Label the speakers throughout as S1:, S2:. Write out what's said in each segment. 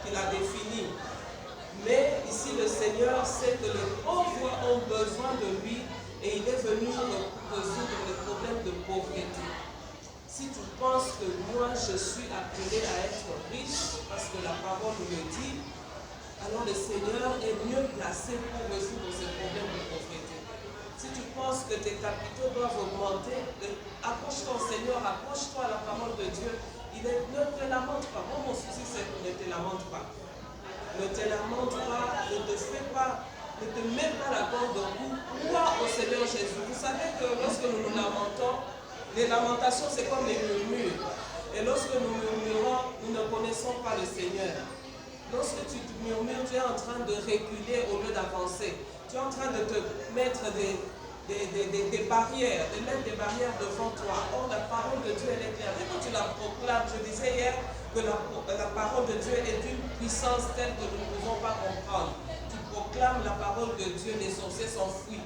S1: qu'il a définies. Mais ici, le Seigneur sait que les pauvres ont besoin de lui et il est venu résoudre les problèmes de pauvreté. Si tu penses que moi, je suis appelé à être riche, parce que la parole me le dit, alors le Seigneur est mieux placé pour résoudre ces problèmes de pauvreté. Si tu penses que tes capitaux doivent augmenter, approche-toi au Seigneur, approche-toi à la parole de Dieu. Ne te lamente pas. Moi, mon souci, c'est que ne te lamente pas. Ne te lamente pas, ne te fais pas, ne te mets pas la corde au cou. Crois au Seigneur Jésus. Vous savez que lorsque nous nous lamentons, les lamentations, c'est comme les murmures. Et lorsque nous murmurons, nous ne connaissons pas le Seigneur. Lorsque tu murmures, tu es en train de reculer au lieu d'avancer. Tu es en train de te mettre des barrières, de mettre des barrières devant toi. Or, la parole de Dieu, elle est claire. Et quand tu la proclames, je disais hier que la parole de Dieu est d'une puissance telle que nous ne pouvons pas comprendre. Tu proclames la parole de Dieu, les sorciers s'enfuient.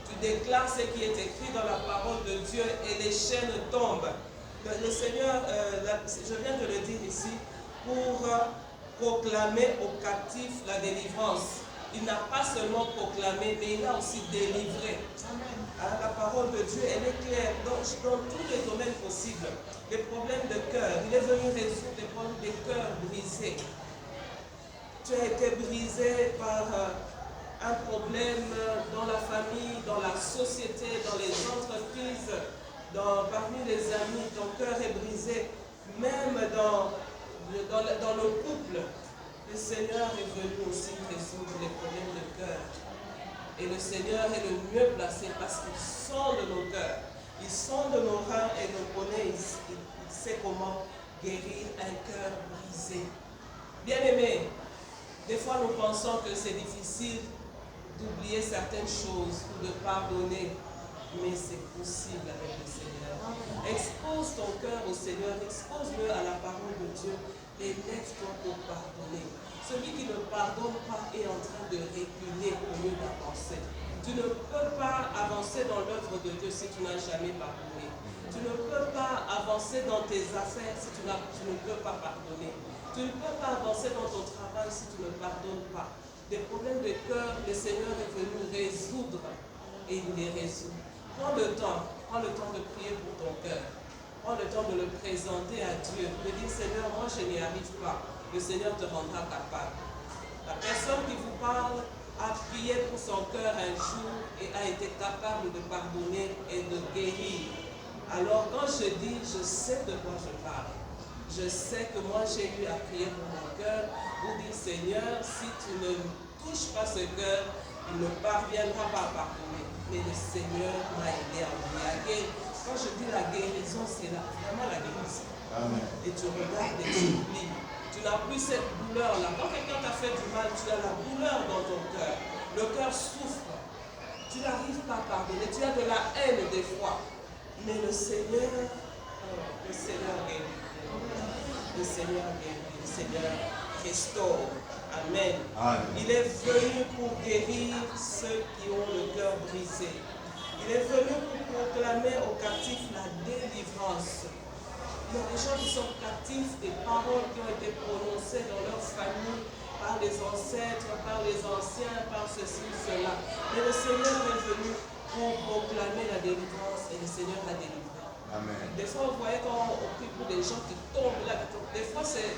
S1: Tu déclares ce qui est écrit dans la parole de Dieu et les chaînes tombent. Le Seigneur, je viens de le dire ici, pour proclamer aux captifs la délivrance. Il n'a pas seulement proclamé, mais il a aussi délivré. La parole de Dieu, elle est claire dans tous les domaines possibles. Les problèmes de cœur, il est venu résoudre les problèmes des cœurs brisés. Tu as été brisé par un problème dans la famille, dans la société, dans les entreprises, parmi les amis, ton cœur est brisé, même dans le couple. Le Seigneur est venu aussi résoudre les problèmes de cœur. Et le Seigneur est le mieux placé parce qu'il sonde nos cœurs. Il sonde nos reins et nous connaît. Il sait comment guérir un cœur brisé. Bien-aimés, des fois nous pensons que c'est difficile d'oublier certaines choses ou de pardonner. Mais c'est possible avec le Seigneur. Expose ton cœur au Seigneur, expose-le à la parole de Dieu et lève-toi pour pardonner. Celui qui ne pardonne pas est en train de reculer au lieu d'avancer. Tu ne peux pas avancer dans l'œuvre de Dieu si tu n'as jamais pardonné. Tu ne peux pas avancer dans tes affaires si tu ne peux pas pardonner. Tu ne peux pas avancer dans ton travail si tu ne pardonnes pas. Des problèmes de cœur, le Seigneur est venu résoudre et il les résout. Prends le temps de prier pour ton cœur. Prends le temps de le présenter à Dieu. De dire, Seigneur, moi je n'y arrive pas. Le Seigneur te rendra capable. La personne qui vous parle a prié pour son cœur un jour et a été capable de pardonner et de guérir. Alors quand je dis, je sais de quoi je parle. Je sais que moi j'ai eu à prier pour mon cœur. Vous dites, Seigneur, si tu ne touches pas ce cœur, il ne parviendra pas à pardonner. Mais le Seigneur m'a aidé à guérir. Quand je dis la guérison, c'est vraiment la guérison. Amen. Et tu regardes et tu oublies. Tu n'as plus cette douleur-là. Quand quelqu'un t'a fait du mal, tu as la douleur dans ton cœur. Le cœur souffre. Tu n'arrives pas à pardonner. Tu as de la haine des fois. Mais le Seigneur guérit. Le Seigneur guérit. Le Seigneur restaure. Amen. Amen. Il est venu pour guérir ceux qui ont le cœur brisé. Il est venu pour proclamer aux captifs la délivrance. Il y a des gens qui sont captifs des paroles qui ont été prononcées dans leur famille, par les ancêtres, par les anciens, par ceci, cela. Mais le Seigneur est venu pour proclamer la délivrance et le Seigneur l'a délivré. Amen. Des fois, vous voyez quand on prie pour des gens qui tombent là, des fois c'est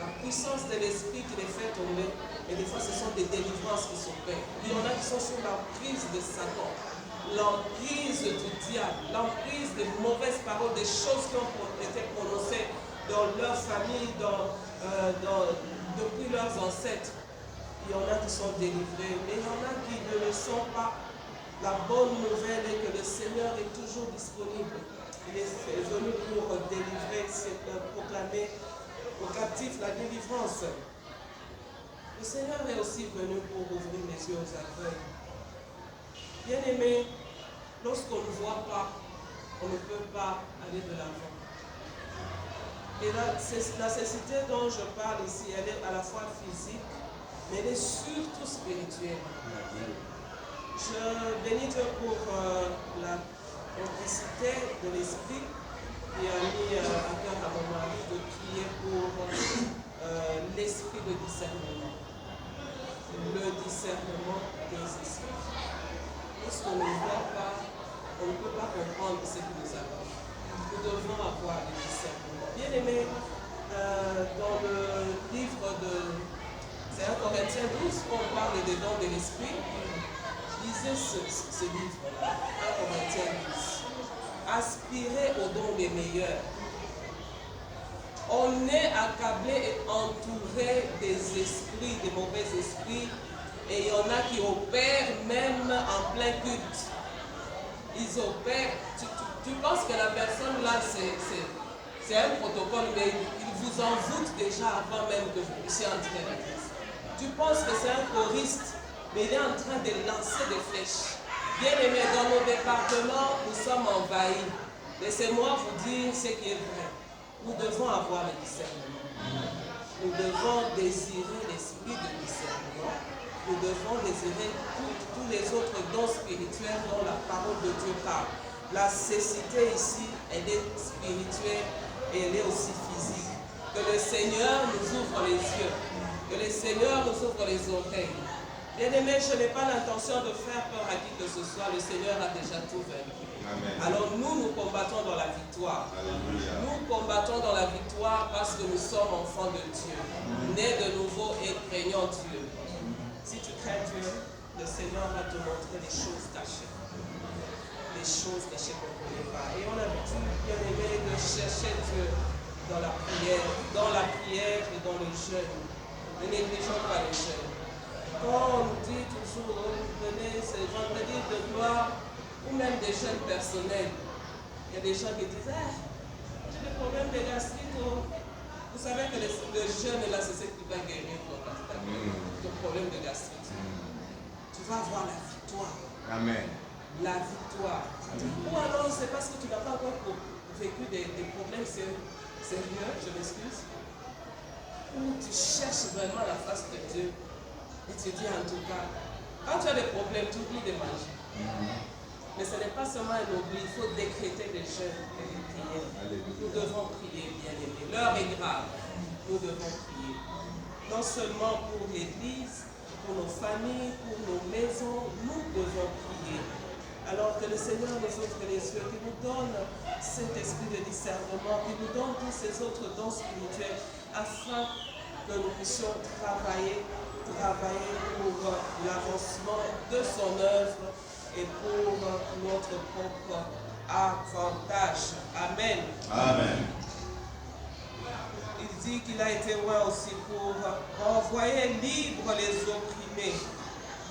S1: la puissance de l'esprit qui les fait tomber, mais des fois ce sont des délivrances qui s'opèrent. Il y en a qui sont sous l'emprise de Satan, l'emprise du diable, l'emprise des mauvaises paroles, des choses qui ont été prononcées dans leur famille, depuis leurs ancêtres. Il y en a qui sont délivrés, mais il y en a qui ne le sont pas. La bonne nouvelle est que le Seigneur est toujours disponible. Il est venu pour délivrer, proclamer aux captifs la délivrance. Le Seigneur est aussi venu pour ouvrir les yeux aux aveugles. Bien-aimés, lorsqu'on ne voit pas, on ne peut pas aller de l'avant. Et la nécessité dont je parle ici, elle est à la fois physique, mais elle est surtout spirituelle. Je bénis Dieu pour la complicité de l'esprit qui a mis à cœur à mon mari de prier pour l'esprit de discernement. Le discernement des esprits. Lorsqu'on ne voit pas, on ne peut pas comprendre ce qui nous arrive. Nous devons avoir le discernement. Bien aimé, dans le livre de 1 Corinthiens 12, on parle des dons de l'esprit. Lisez ce livre-là, 1 Corinthiens 12. Aspirez aux dons les meilleurs. On est accablé et entouré des esprits, des mauvais esprits, et il y en a qui opèrent même en plein culte. Ils opèrent. Tu penses que la personne là, c'est un protocole, mais il vous envoûte déjà avant même que vous puissiez entrer à l'église. Tu penses que c'est un choriste, mais il est en train de lancer des flèches. Bien aimé, dans nos départements, nous sommes envahis. Laissez-moi vous dire ce qui est vrai. Nous devons avoir le discernement. Nous devons désirer l'esprit de discernement. Nous devons désirer tous les autres dons spirituels dont la parole de Dieu parle. La cécité ici, elle est spirituelle et elle est aussi physique. Que le Seigneur nous ouvre les yeux. Que le Seigneur nous ouvre les oreilles. Bien-aimés, je n'ai pas l'intention de faire peur à qui que ce soit. Le Seigneur a déjà tout vaincu. Alors nous combattons dans la victoire. Alléluia. Nous combattons dans la victoire parce que nous sommes enfants de Dieu, nés de nouveau et craignant Dieu. Si tu crains Dieu, le Seigneur va te montrer les choses cachées. Les choses cachées qu'on ne connaît pas. Et on a l'habitude, bien aimé, de chercher Dieu dans la prière et dans le jeûne. Ne négligeons pas le jeûne. Quand on nous dit toujours, oh, venez, c'est vendredi de gloire, ou même des jeûnes personnels, il y a des gens qui disent, j'ai des problèmes de gastrite. Oh. Vous savez que le jeûne là, c'est ce qui va guérir ton problème de gastrite. Tu vas avoir la victoire. Amen. La victoire. Ou alors, c'est parce que tu n'as pas encore vécu des problèmes sérieux, je m'excuse, où tu cherches vraiment la face de Dieu. Et tu dis en tout cas, quand tu as des problèmes, tu oublies de manger. Mais ce n'est pas seulement un oubli, il faut décréter des jeûnes et des prières. Nous devons prier, bien-aimés. L'heure est grave. Nous devons prier. Non seulement pour l'Église, pour nos familles, pour nos maisons, nous devons prier. Alors que le Seigneur nous ouvre les yeux, qu'il nous donne cet esprit de discernement, qu'il nous donne tous ces autres dons spirituels, afin que nous puissions travailler pour l'avancement de son œuvre et pour notre propre avantage. Amen. Amen. Il dit qu'il a été loin aussi pour renvoyer libres les opprimés.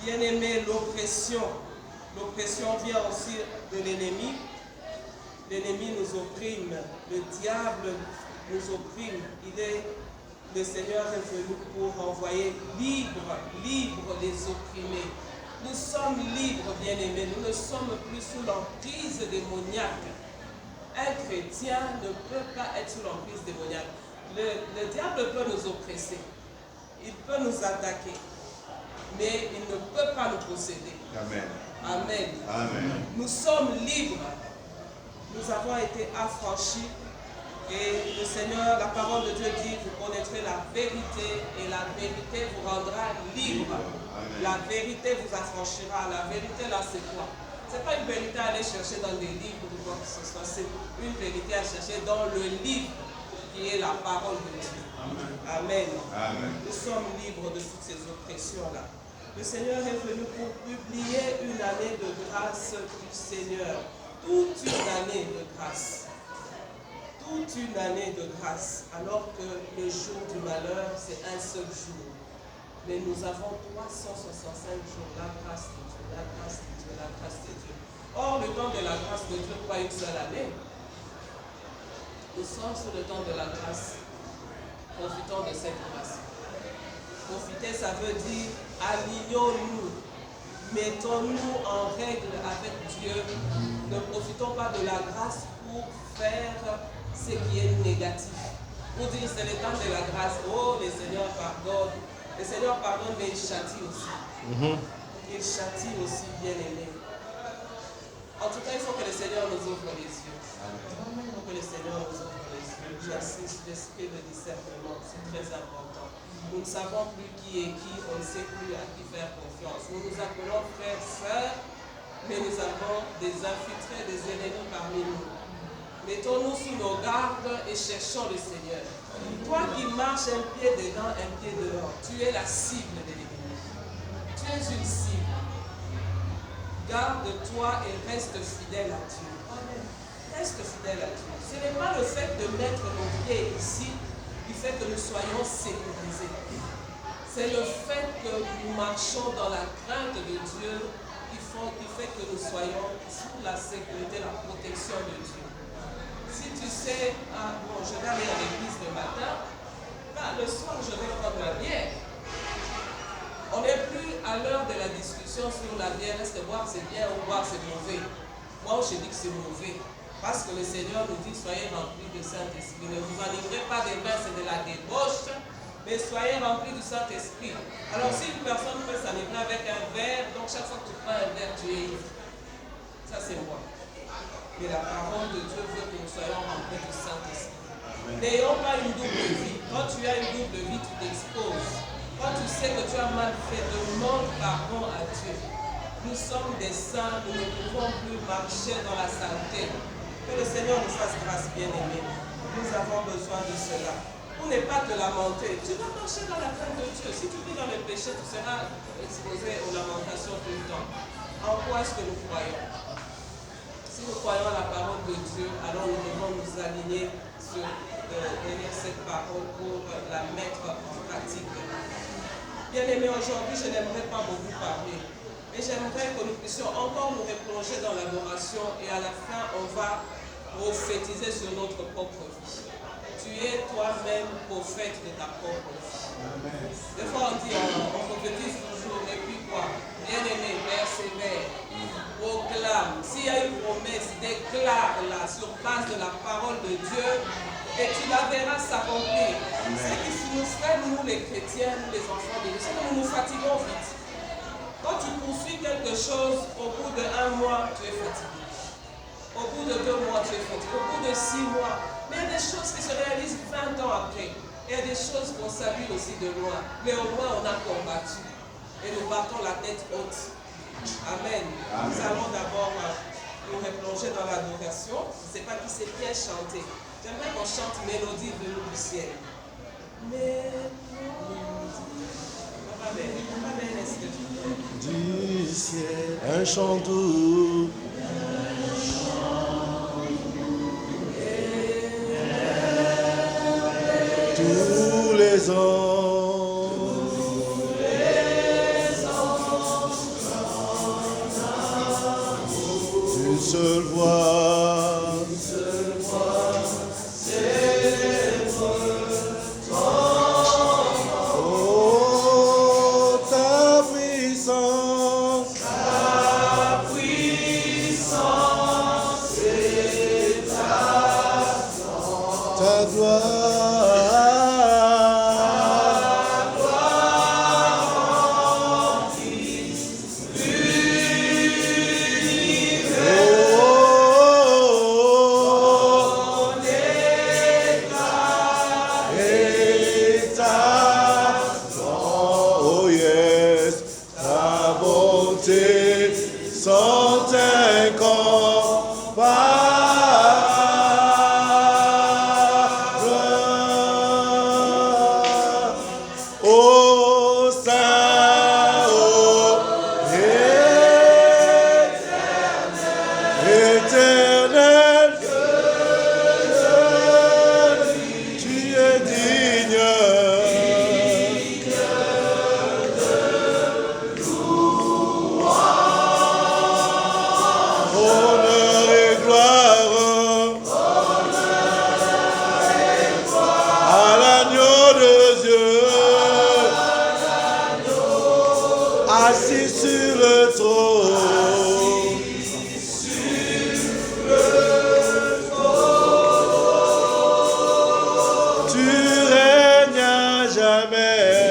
S1: Bien-aimés, l'oppression vient aussi de l'ennemi. L'ennemi nous opprime, le diable nous opprime. Le Seigneur est venu pour envoyer libres les opprimés. Nous sommes libres, bien-aimés. Nous ne sommes plus sous l'emprise démoniaque. Un chrétien ne peut pas être sous l'emprise démoniaque. Le diable peut nous oppresser. Il peut nous attaquer. Mais il ne peut pas nous posséder. Amen. Amen. Amen. Nous sommes libres. Nous avons été affranchis. Et le Seigneur, la parole de Dieu dit, vous connaîtrez la vérité et la vérité vous rendra libre. Amen. La vérité vous affranchira. La vérité là, c'est quoi? Ce n'est pas une vérité à aller chercher dans des livres ou quoi que ce soit. C'est une vérité à chercher dans le livre qui est la parole de Dieu. Amen. Amen. Amen. Nous sommes libres de toutes ces oppressions-là. Le Seigneur est venu pour publier une année de grâce du Seigneur. Toute une année de grâce. Toute une année de grâce, alors que le jour du malheur, c'est un seul jour. Mais nous avons 365 jours, la grâce de Dieu, la grâce de Dieu, la grâce de Dieu. Or, le temps de la grâce de Dieu, pas une seule année. Nous sommes sous le temps de la grâce. Profitons de cette grâce. Profiter, ça veut dire alignons-nous. Mettons-nous en règle avec Dieu. Ne profitons pas de la grâce pour faire ce qui est négatif. Pour dire c'est le temps de la grâce. Oh, le Seigneur pardonne. Le Seigneur pardonne, mais il châtie aussi. Il châtie aussi, bien aimé. En tout cas, il faut que le Seigneur nous ouvre les yeux. Il faut que le Seigneur nous ouvre les yeux. J'assiste l'esprit de discernement, c'est très important. Nous ne savons plus qui est qui, on ne sait plus à qui faire confiance. Nous nous appelons frères, sœurs, mais nous avons des infiltrés, des ennemis parmi nous. Mettons-nous sous nos gardes et cherchons le Seigneur. Toi qui marches un pied dedans, un pied dehors, tu es la cible de l'ennemi. Tu es une cible. Garde-toi et reste fidèle à Dieu. Reste fidèle à Dieu. Ce n'est pas le fait de mettre nos pieds ici qui fait que nous soyons sécurisés. C'est le fait que nous marchons dans la crainte de Dieu qui fait que nous soyons sous la sécurité, la protection de Dieu. Si tu sais, bon, je vais aller à l'église le matin, le soir je vais prendre ma bière. On n'est plus à l'heure de la discussion sur la bière, est-ce que boire c'est bien ou boire c'est mauvais. Moi je dis que c'est mauvais. Parce que le Seigneur nous dit, soyez remplis du Saint-Esprit. Ne vous enivrez pas des vins, c'est de la débauche, mais soyez remplis du Saint-Esprit. Alors si une personne peut s'enivrer avec un verre, donc chaque fois que tu prends un verre, tu es ivre. Ça c'est moi. Mais la parole de Dieu veut que nous soyons remplis du Saint-Esprit. N'ayons pas une double vie. Quand tu as une double vie, tu t'exposes. Quand tu sais que tu as mal fait, demande pardon à Dieu. Nous sommes des saints, nous ne pouvons plus marcher dans la saleté. Que le Seigneur nous fasse grâce, bien-aimés. Nous avons besoin de cela. Pour ne pas te lamenter, tu dois marcher dans la crainte de Dieu. Si tu vis dans le péché, tu seras exposé aux lamentations tout le temps. En quoi est-ce que nous croyons? Si nous croyons à la parole de Dieu, alors nous devons nous aligner derrière cette parole pour la mettre en pratique. Bien-aimés, aujourd'hui, je n'aimerais pas beaucoup parler. Mais j'aimerais que nous puissions encore nous replonger dans l'adoration et à la fin, on va prophétiser sur notre propre vie. Tu es toi-même prophète de ta propre vie. Des fois, on dit, on prophétise toujours, et puis quoi? Bien-aimé, persévère, proclame. S'il y a une promesse, déclare-la sur base de la parole de Dieu et tu la verras s'accomplir. Ce qui nous ferait, nous les chrétiens, nous les enfants de Dieu, c'est que nous nous fatiguons vite. Quand tu poursuis quelque chose, au bout d'1 mois, tu es fatigué. Au bout de 2 mois, tu es fatigué. Au bout de 6 mois. Mais il y a des choses qui se réalisent 20 ans après. Il y a des choses qu'on salue aussi de loin. Mais au moins, on a combattu. Et nous battons la tête haute. Amen. Nous allons d'abord nous replonger dans l'adoration. Je ne sais pas qui sait bien chanter. J'aimerais qu'on chante Mélodie venue du ciel.
S2: Du ciel, un chant doux. Tous les ans. Une seule voix. Tu règnes à jamais.